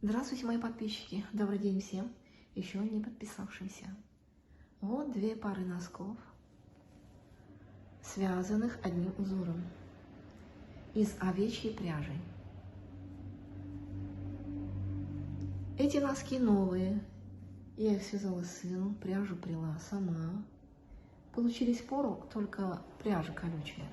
Здравствуйте, мои подписчики! Добрый день всем, еще не подписавшимся. Вот две пары носков, связанных одним узором из овечьей пряжи. Эти носки новые. Я их связала сыну, пряжу прила сама. Получились пору, только пряжа колючая.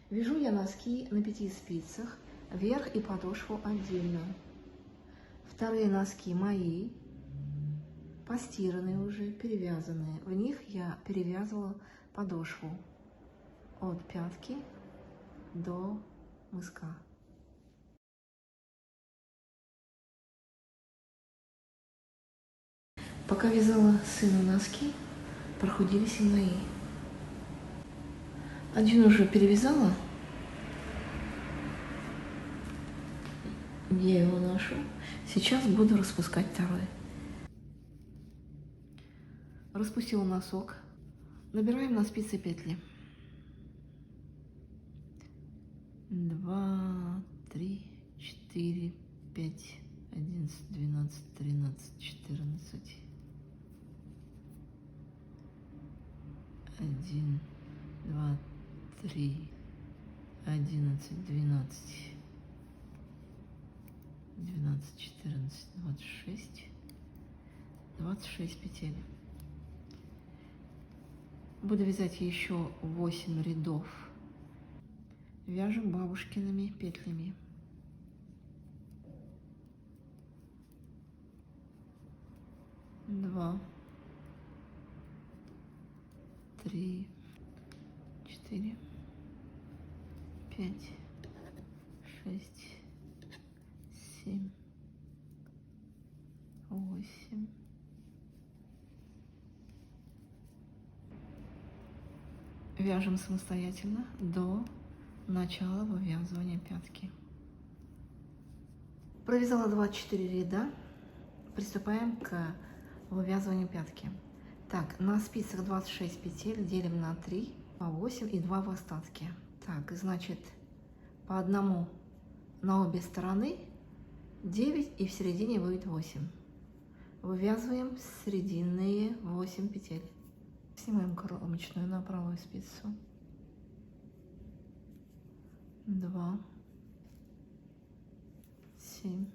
Вяжу я носки на 5 спицах, верх и подошву отдельно. Вторые носки мои, постиранные уже, перевязанные. В них я перевязывала подошву от пятки до мыска. Пока вязала сыну носки, прохудились и мои. Один уже перевязала, я его ношу. Сейчас буду распускать второй. Распустила носок. Набираем на спицы петли. 2, 3, 4, 5, 11, 12, 13, 14. 1, 2, 3, 11, 12, 12, 14, 26, 26 петель. Буду вязать еще 8 рядов. Вяжем бабушкиными петлями. Два, 3, 4, 5, 6, 7, 8. Вяжем самостоятельно до начала вывязывания пятки. Провязала 24 ряда. Приступаем к вывязыванию пятки. Так, на спицах 26 петель делим на 3, по 8 и 2 в остатке. Так, значит, по одному на обе стороны 9 и в середине будет 8. Вывязываем срединные 8 петель. Снимаем кромочную на правую спицу. 2, 7,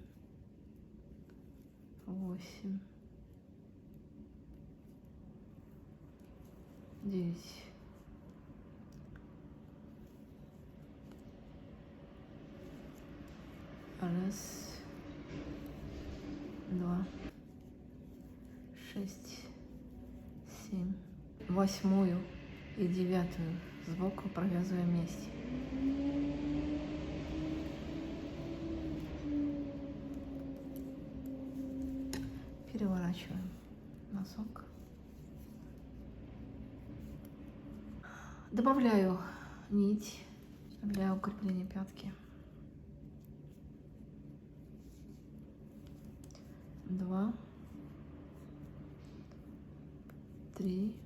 8, 9. Раз, 2, 6, 7. 8 и 9 сбоку провязываем вместе. Переворачиваем носок. Добавляю нить для укрепления пятки. 2, 3,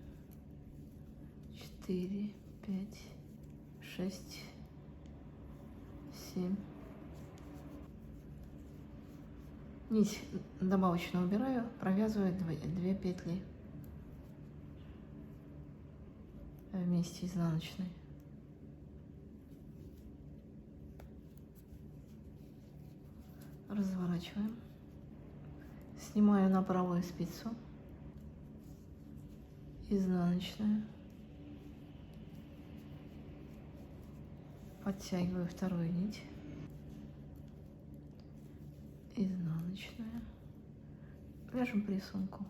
4, 5, 6, 7. Нить добавочную убираю, провязываю 2 петли вместе изнаночной. Разворачиваем. Снимаю на правую спицу, изнаночная, подтягиваю вторую нить, изнаночная, вяжем по рисунку.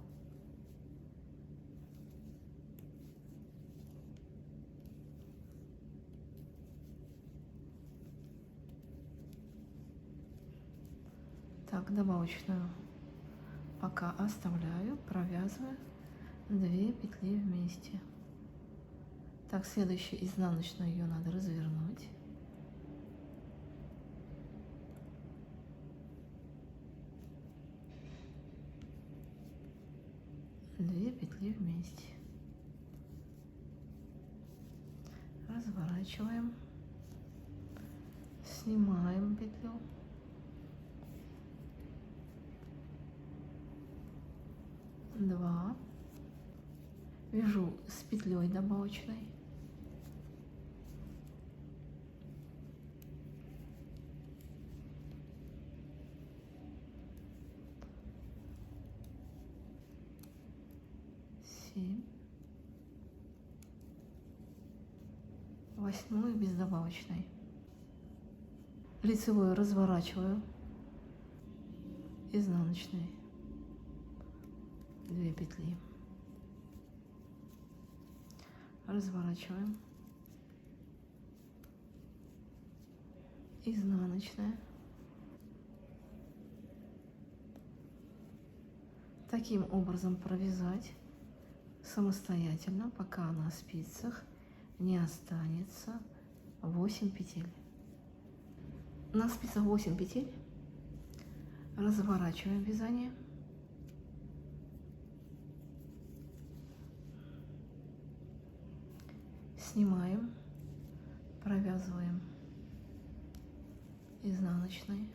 Так, добавочную пока оставляю, провязываю 2 петли вместе. Так, следующую изнаночную ее надо развернуть. Две петли вместе. Разворачиваем, снимаем петлю, вяжу с петлей добавочной. Семь. Восьмую без добавочной. Лицевую разворачиваю, изнаночной 2 петли, разворачиваем, изнаночная. Таким образом провязать самостоятельно, пока на спицах не останется 8 петель. На спицах 8 петель, разворачиваем вязание, снимаем, провязываем изнаночной,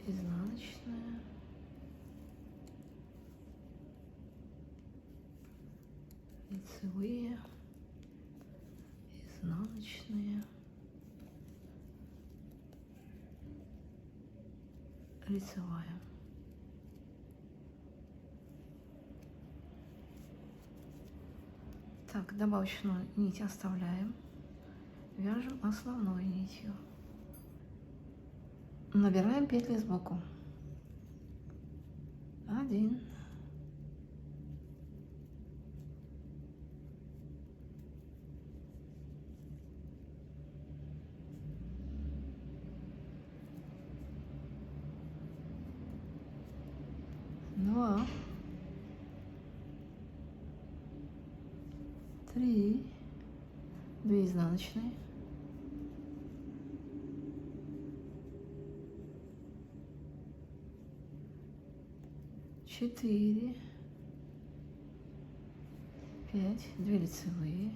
изнаночная, лицевые, изнаночные, лицевая. Так, добавочную нить оставляем, вяжем основной нитью, набираем петли сбоку. 1, 2, 3, 2 изнаночные, 4, 5, 2 лицевые,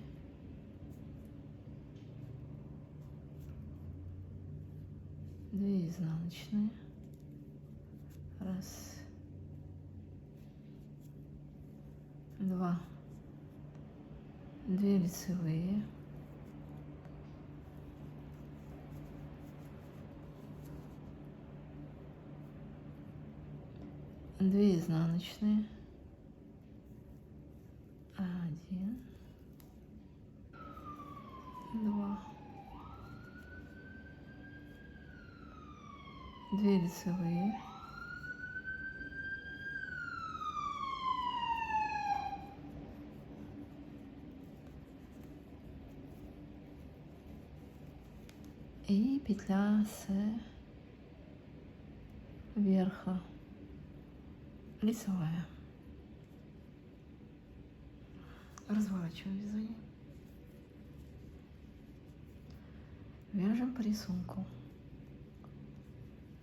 2 изнаночные, раз, 2, 2 лицевые, 2 изнаночные, 1, 2, 2 лицевые, 2 и петля с верха, лицевая. Разворачиваем вязание, вяжем по рисунку,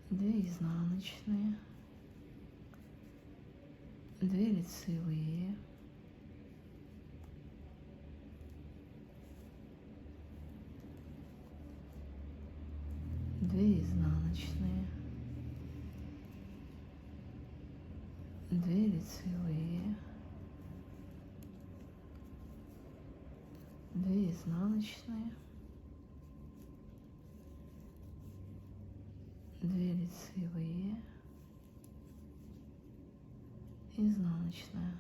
2 изнаночные, 2 лицевые, 2 изнаночные, 2 лицевые, 2 изнаночные, 2 лицевые, изнаночная.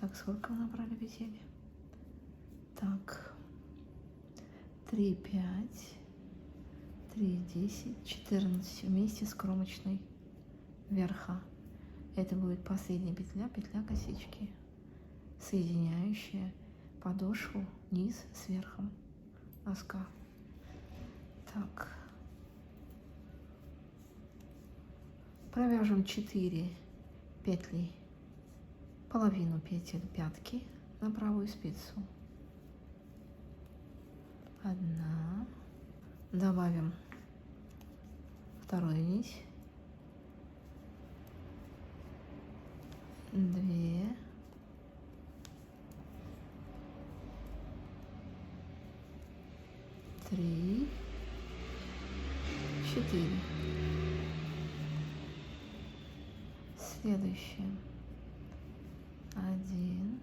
Так, сколько набрали петель? Так, 3, 5, 3, 10, 14 вместе с кромочной верха. Это будет последняя петля, петля косички, соединяющая подошву низ с верхом носка. Так, провяжем 4 петли, половину петель пятки на правую спицу. 1, добавим вторую нить, 2, 3, 4. Следующее. 1,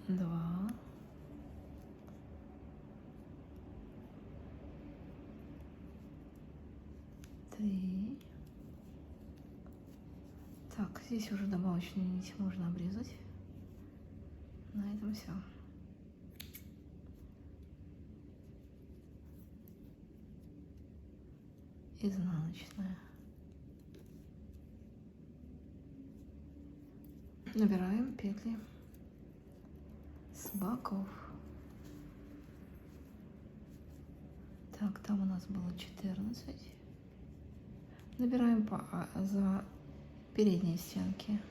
2, 3. Так, здесь уже добавочную нить можно обрезать. На этом все. Изнаночная. Набираем петли с боков. Так, там у нас было 14. Набираем за передние стенки.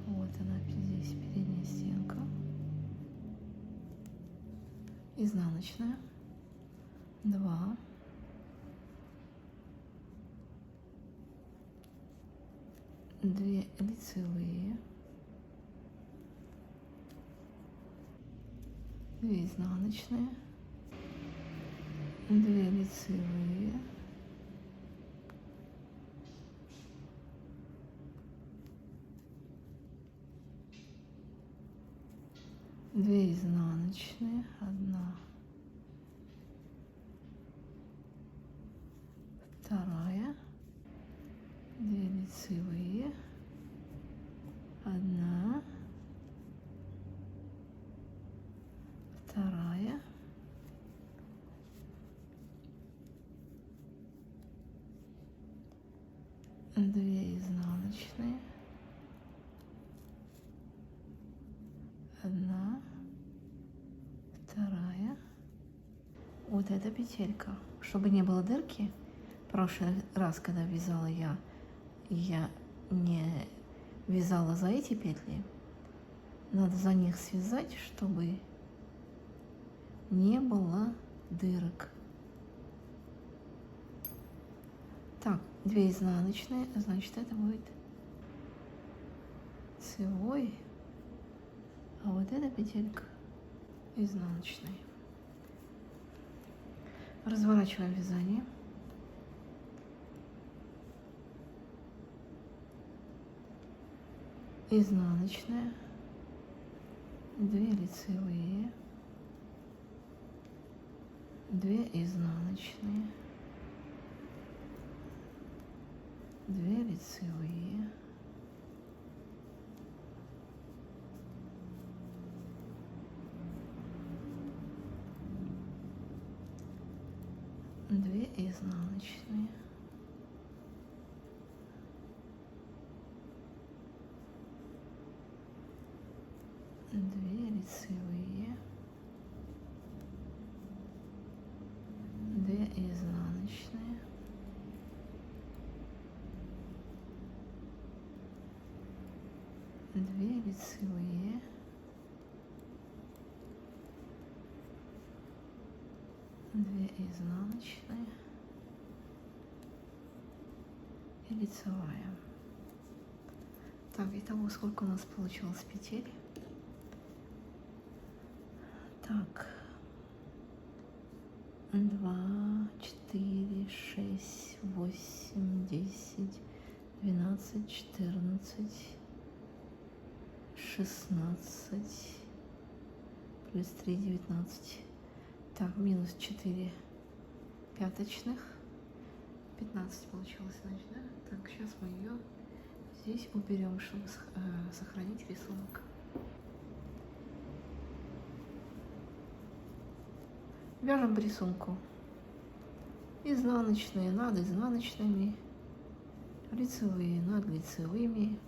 Вот она здесь, передняя стенка. Изнаночная. 2. 2 лицевые. 2 изнаночные. 2 лицевые. 2 изнаночные, 1, 2, 2 лицевые, 1, 2, 2 изнаночные, 1, 2. Вот эта петелька, чтобы не было дырки. В прошлый раз, когда вязала я не вязала за эти петли. Надо за них связать, чтобы не было дырок. Так, 2 изнаночные, значит, это будет лицевой, а вот эта петелька изнаночной. Разворачиваем вязание. Изнаночная, 2 лицевые, 2 изнаночные, 2 лицевые, 2 изнаночные, 2 лицевые, 2 изнаночные, 2 лицевые, 2 изнаночные и лицевая. Так, итого сколько у нас получилось петель? Так, 2, 4, 6, 8, 10, 12, 14, 16, плюс 3, 19. Так, минус 4 пяточных. 15 получилось, значит, да? Так, сейчас мы ее здесь уберем, чтобы сохранить рисунок. Вяжем по рисунку. Изнаночные над изнаночными, лицевые над лицевыми.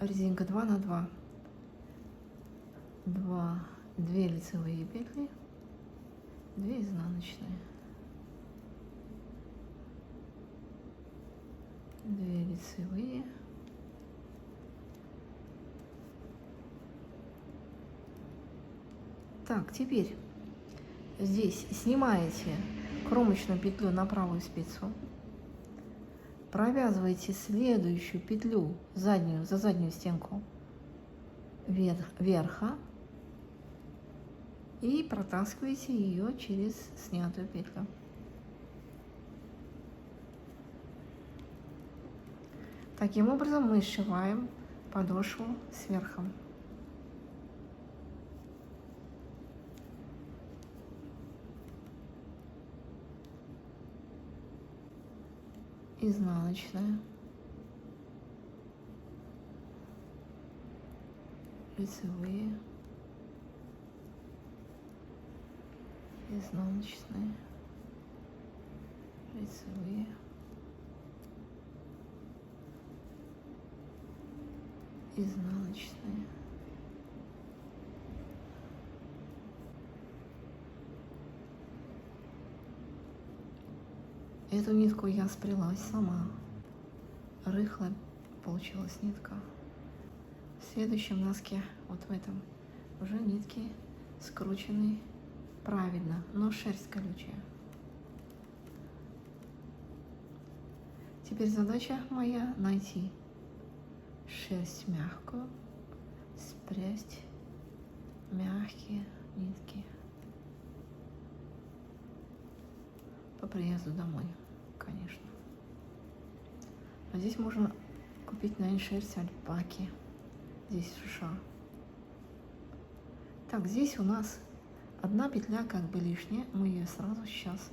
Резинка 2 на 2. 2 лицевые петли, 2 изнаночные, 2 лицевые, 2 Так, теперь здесь снимаете кромочную петлю на правую спицу, провязываете следующую петлю заднюю, за заднюю стенку верха и протаскиваете ее через снятую петлю. Таким образом мы сшиваем подошву сверху. Изнаночная, лицевые, изнаночные, лицевые, изнаночные. Эту нитку я сплелась сама. Рыхлая получилась нитка. В следующем носке, вот в этом, уже нитки скручены правильно, но шерсть колючая. Теперь задача моя найти шерсть мягкую, спрясть мягкие нитки по приезду домой, конечно. А здесь можно купить, наверное, шерсть альпаки. Здесь США. Так, здесь у нас одна петля как бы лишняя. Мы ее сразу сейчас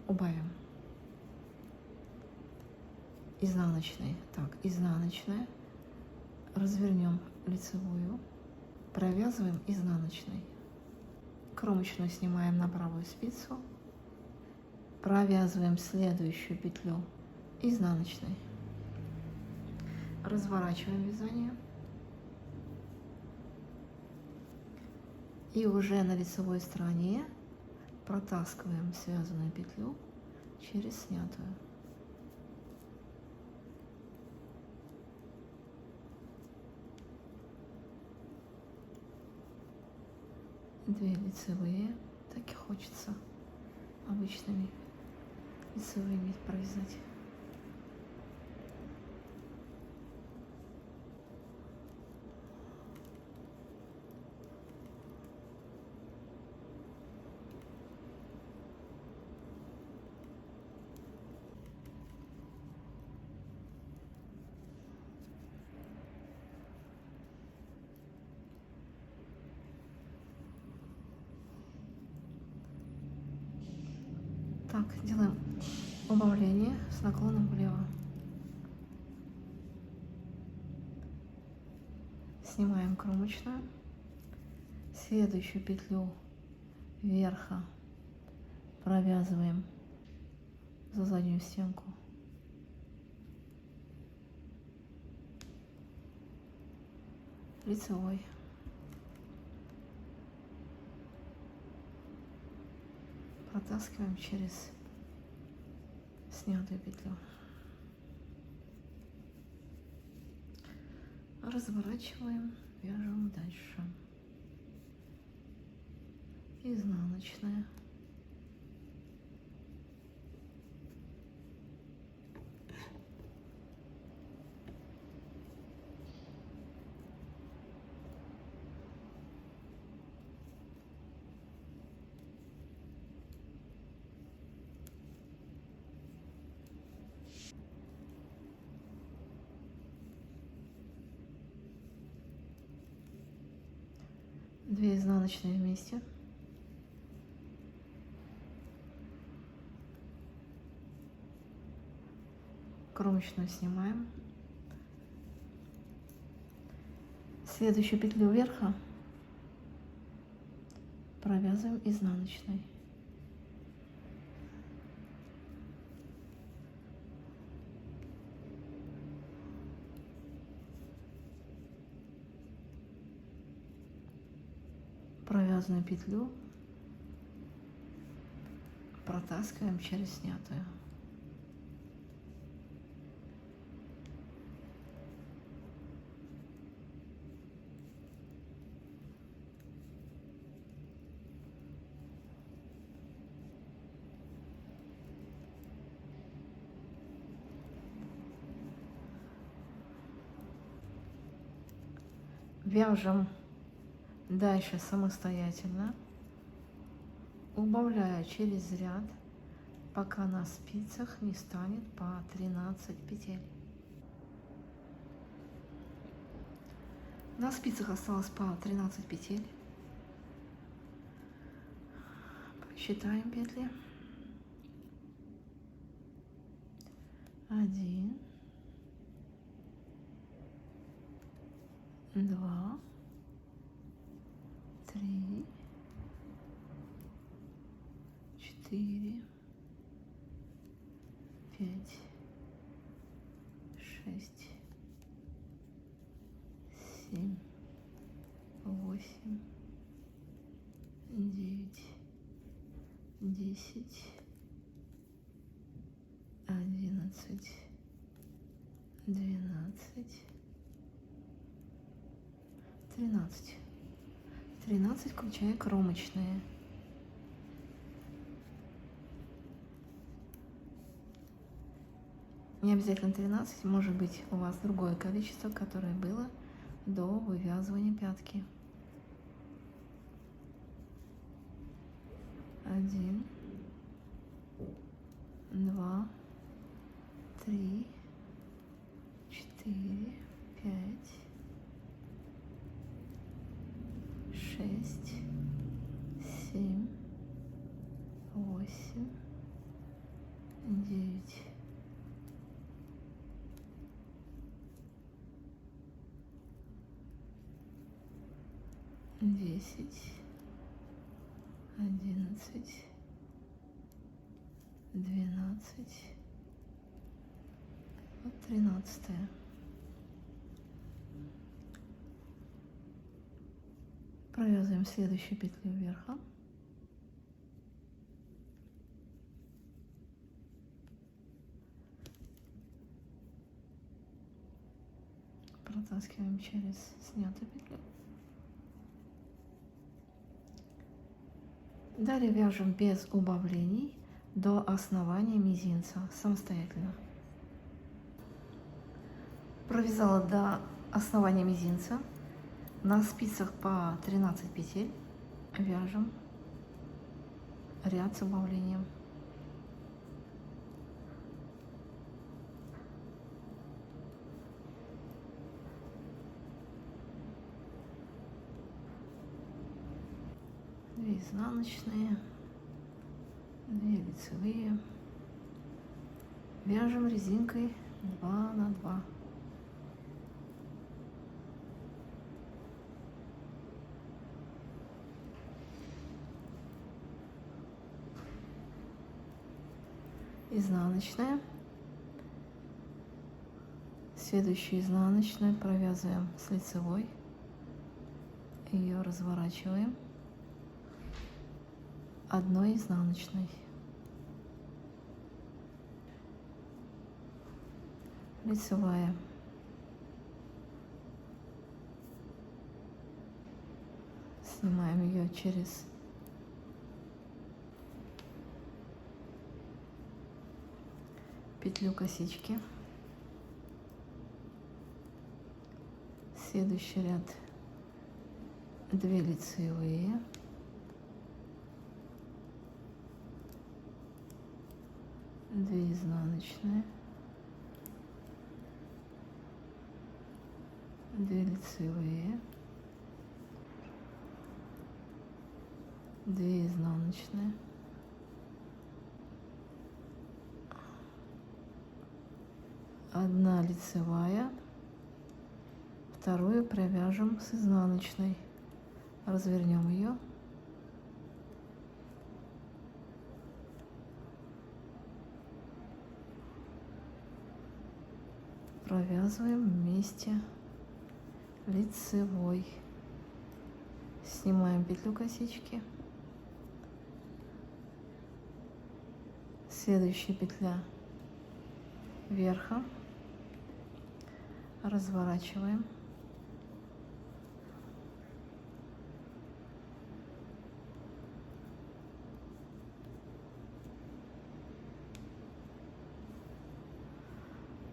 убавим. Изнаночная. Так, изнаночная. Развернем лицевую. Провязываем изнаночной. Кромочную снимаем на правую спицу. Провязываем следующую петлю изнаночной. Разворачиваем вязание. И уже на лицевой стороне протаскиваем связанную петлю через снятую. Две лицевые, так и хочется обычными лицевыми провязать. Так, делаем убавление с наклоном влево. Снимаем кромочную. Следующую петлю верха провязываем за заднюю стенку. Лицевой. Протаскиваем через снятую петлю. Разворачиваем, вяжем дальше. Изнаночная. Две изнаночные вместе. Кромочную снимаем. Следующую петлю верха провязываем изнаночной. Провязанную петлю протаскиваем через снятую. Вяжем дальше самостоятельно, убавляя через ряд, пока на спицах не станет по 13 петель. На спицах осталось по 13 петель. Считаем петли. 1, 2, 3, 4, 5, 6, 7, 8, 9, 10, 11, 12, 13. 13, включая кромочные. Не обязательно 13, может быть у вас другое количество, которое было до вывязывания пятки. 1, 2, 3, 4, 5, 6, 7, 8, 9, 10, 11, 12, вот 13. Провязываем следующую петлю вверха. Протаскиваем через снятую петлю. Далее вяжем без убавлений до основания мизинца самостоятельно. Провязала до основания мизинца. На спицах по 13 петель вяжем ряд с убавлением. Две изнаночные, 2 лицевые. Вяжем резинкой 2 на 2. Изнаночная. Следующую изнаночную провязываем с лицевой, ее разворачиваем одной изнаночной, лицевая, снимаем ее через петлю косички. Следующий ряд 2 лицевые, 2 изнаночные, 2 лицевые, 2 изнаночные, 1 лицевая, вторую провяжем с изнаночной, развернем ее, провязываем вместе лицевой, снимаем петлю косички, следующая петля верха, разворачиваем,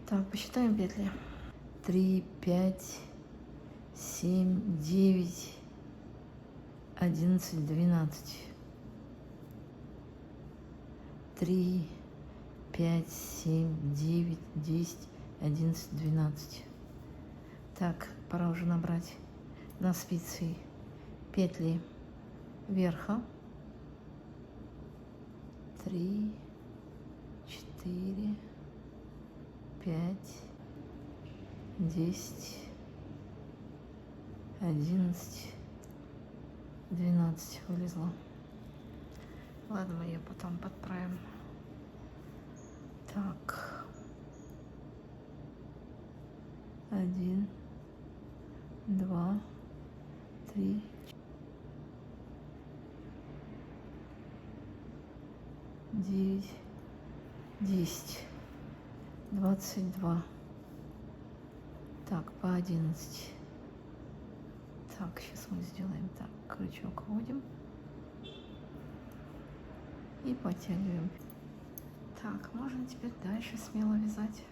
так, посчитаем петли: 3, 5, 7, 9, 11, 12. 3, 5, 7, 9, 10, 11, 12. Так, пора уже набрать на спицы петли верха. 3, 4, 5, 10, 11, 12 вылезла. Ладно, мы ее потом подправим. Так. 1, 2, 3, 9, 10, 22. Так, по 11. Так, сейчас мы сделаем так. Крючок вводим и подтягиваем. Так, можно теперь дальше смело вязать.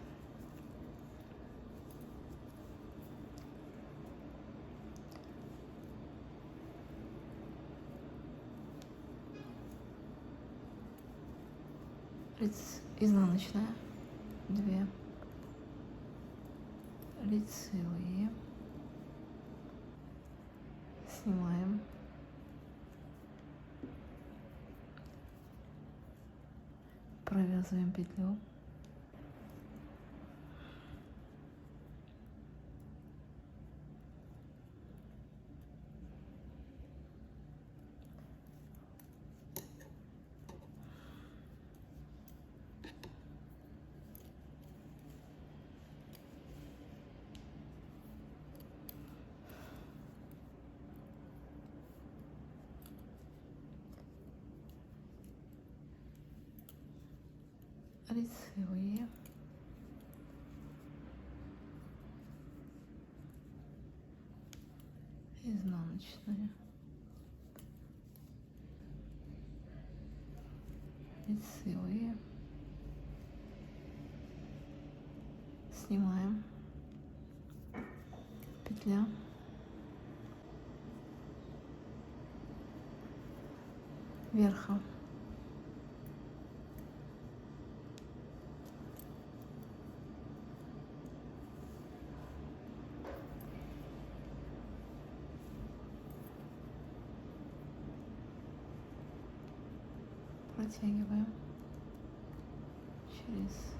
Изнаночная, 2 лицевые, снимаем, провязываем петлю, лицевые, изнаночная, лицевые, снимаем, петля, верха, протягиваем через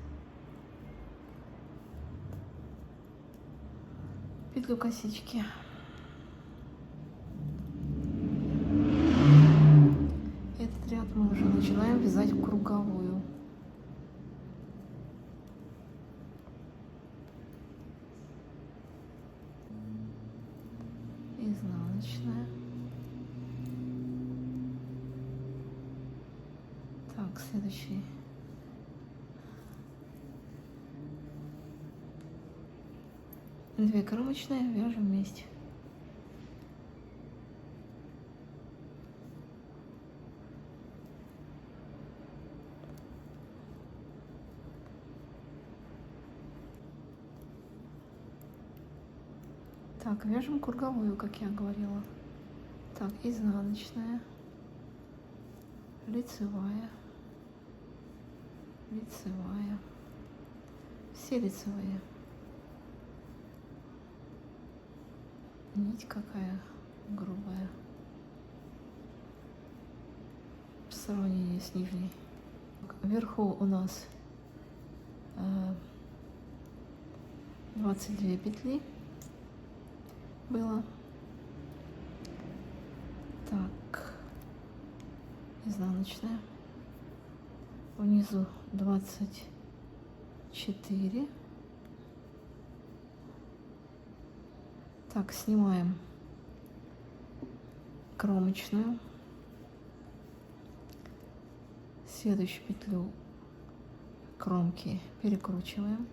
петлю косички. Этот ряд мы уже начинаем вязать в круговую. Изнаночная. Так, следующий. Две кромочные вяжем вместе. Так, вяжем круговую, как я говорила. Так, изнаночная, лицевая, лицевая, все лицевые. Нить какая грубая в сравнении с нижней. Вверху у нас 22 петли было. Так, изнаночная, внизу 24. Так, снимаем кромочную, следующую петлю кромки перекручиваем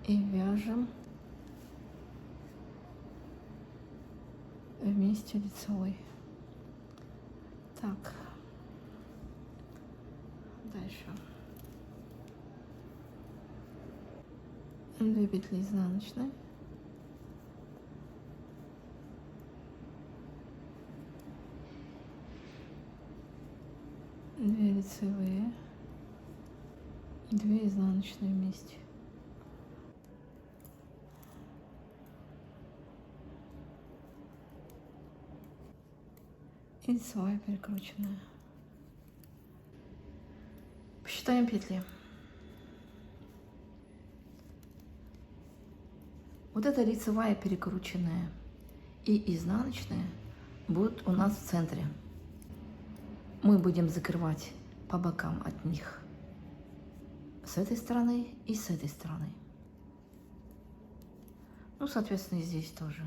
и вяжем вместе лицевой. Так, дальше. 2 петли изнаночные, 2 лицевые и 2 изнаночные вместе. И лицевая перекрученная. Посчитаем петли. Вот эта лицевая перекрученная и изнаночная будут у нас в центре. Мы будем закрывать по бокам от них с этой стороны и с этой стороны. Ну, соответственно, и здесь тоже.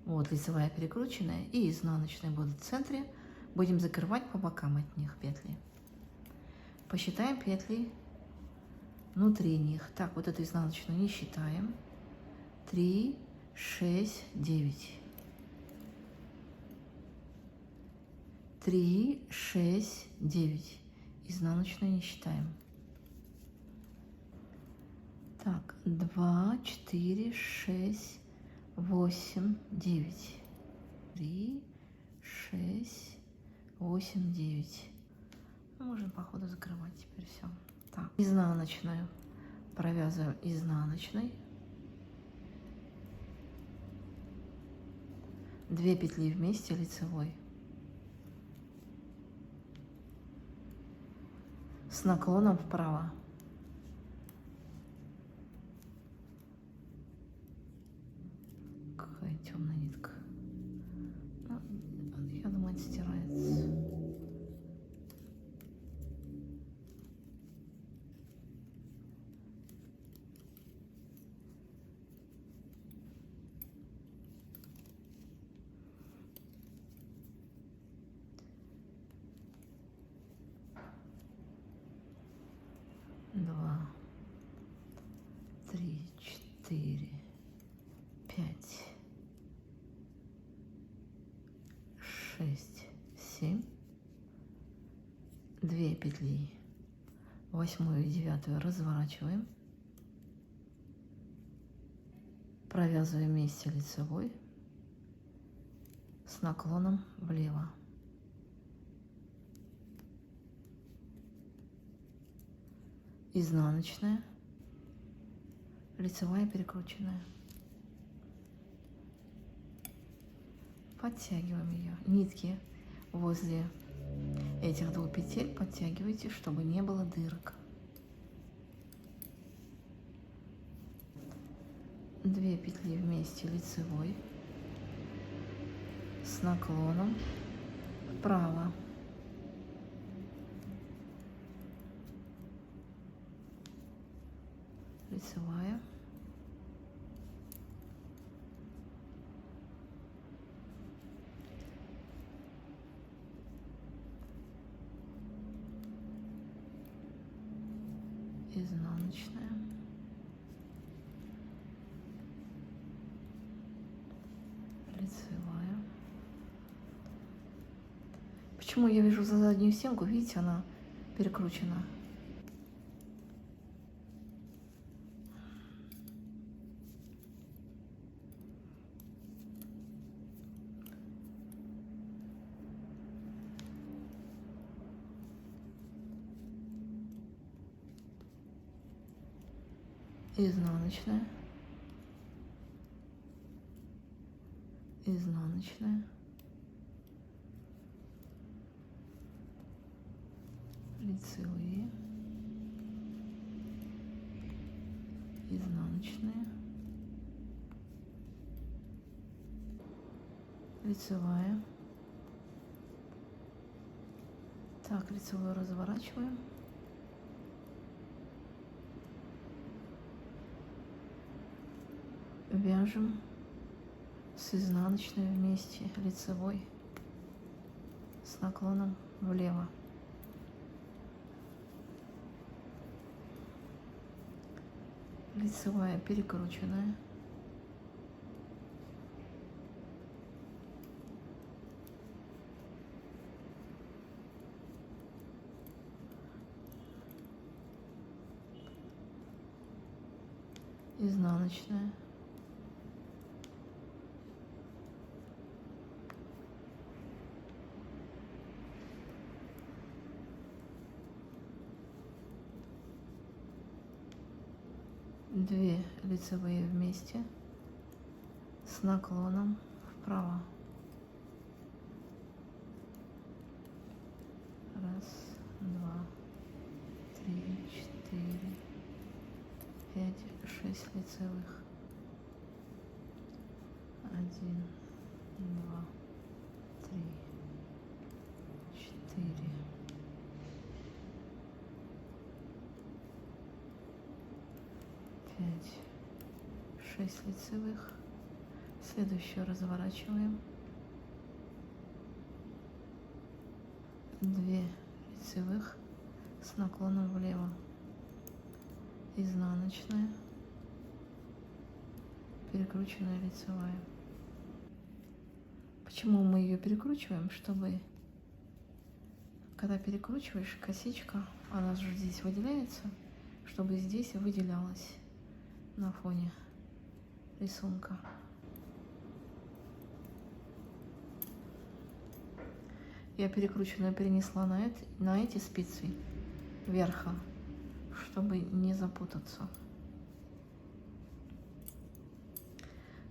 Вот лицевая перекрученная и изнаночная будут в центре. Будем закрывать по бокам от них петли. Посчитаем петли внутри них. Так, вот эту изнаночную не считаем. 3, 6, 9. 3, 6, 9. Изнаночную не считаем. Так, 2, 4, 6, 8, 9. 3, 6, 8, 9. Можем по ходу закрывать теперь все. Так, изнаночную провязываем изнаночной. 2 петли вместе лицевой. С наклоном вправо. Какая темная нитка. Ну, я думаю, отстирается. Два, 3, 4, 5, 6, 7. 2 петли, 8 и 9 разворачиваем, провязываем вместе лицевой с наклоном влево. Изнаночная, лицевая перекрученная. Подтягиваем ее. Нитки возле этих 2 петель подтягивайте, чтобы не было дырок. 2 петли вместе лицевой с наклоном вправо. Лицевая. Изнаночная. Лицевая. Почему я вяжу за заднюю стенку? Видите, она перекручена. Изнаночная, изнаночная, лицевые, изнаночная, лицевая. Так, лицевую разворачиваем. Вяжем с изнаночной вместе лицевой с наклоном влево. Лицевая перекрученная. изнаночная, две лицевые вместе с наклоном вправо. Раз, два, три, четыре, пять, шесть лицевых. Один, два, три, четыре, пять, шесть лицевых. Следующую разворачиваем. Две лицевых с наклоном влево. Изнаночная, перекрученная лицевая. Почему мы ее перекручиваем? Чтобы, когда перекручиваешь, косичка, она же здесь выделяется, чтобы здесь выделялась на фоне рисунка. Я перекрученную перенесла на эти спицы верха, чтобы не запутаться.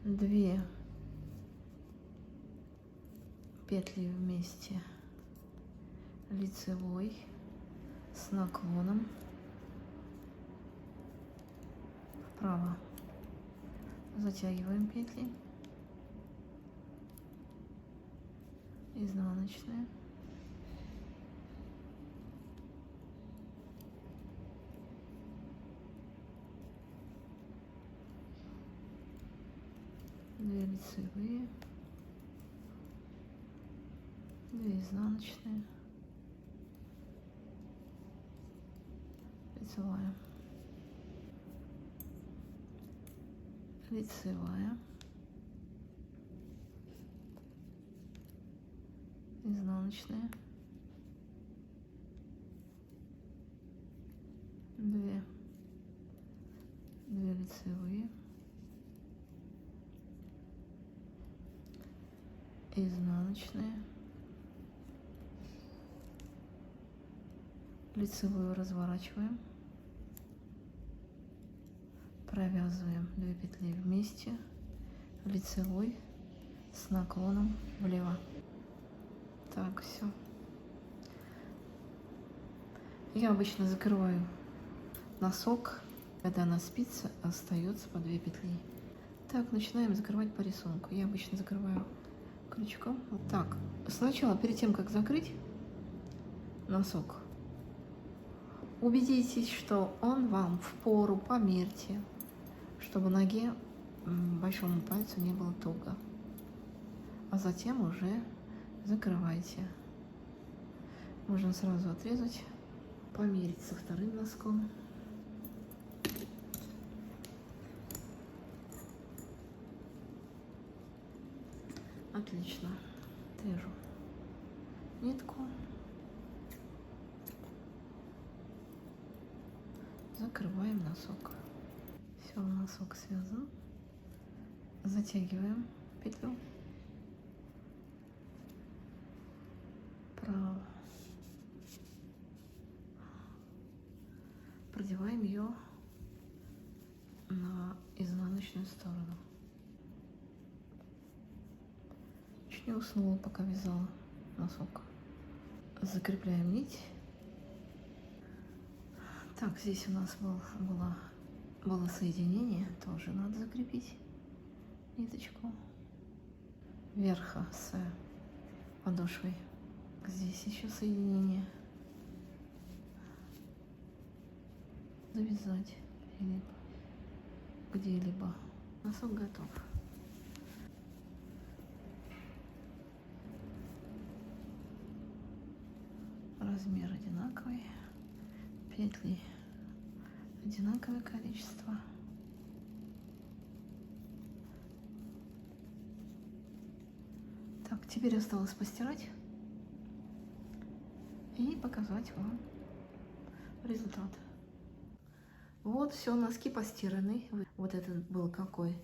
Две петли вместе лицевой с наклоном вправо. Затягиваем петли. Изнаночная. Две лицевые, две изнаночные, лицевая, лицевая, изнаночная, две лицевые, изнаночная, лицевую разворачиваем, провязываем 2 петли вместе, лицевой с наклоном влево. Так, все. Я обычно закрываю носок, когда на спице остается по 2 петли. Так, начинаем закрывать по рисунку. Я обычно закрываю крючком. Так, сначала, перед тем, как закрыть носок, убедитесь, что он вам в пору, померьте, чтобы ноге, большому пальцу не было туго. А затем уже закрывайте. Можно сразу отрезать, померить со вторым носком. Отлично. Отрежу нитку. Закрываем носок. Все, носок связан. Затягиваем петлю. Право. Продеваем ее на изнаночную сторону. Чуть не уснула, пока вязала носок. Закрепляем нить. Так, здесь у нас было соединение, тоже надо закрепить ниточку верха с подошвой. Здесь еще соединение. Завязать где-либо. Носок готов. Размер одинаковый, петли одинаковое количество. Так, теперь осталось постирать и показать вам результат. Вот все, носки постираны. Вот этот был какой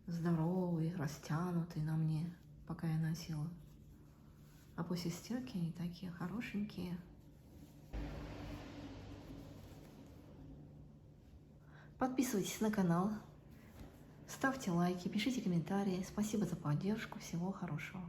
здоровый, растянутый на мне, пока я носила. А после стирки они такие хорошенькие. Подписывайтесь на канал, ставьте лайки, пишите комментарии. Спасибо за поддержку. Всего хорошего.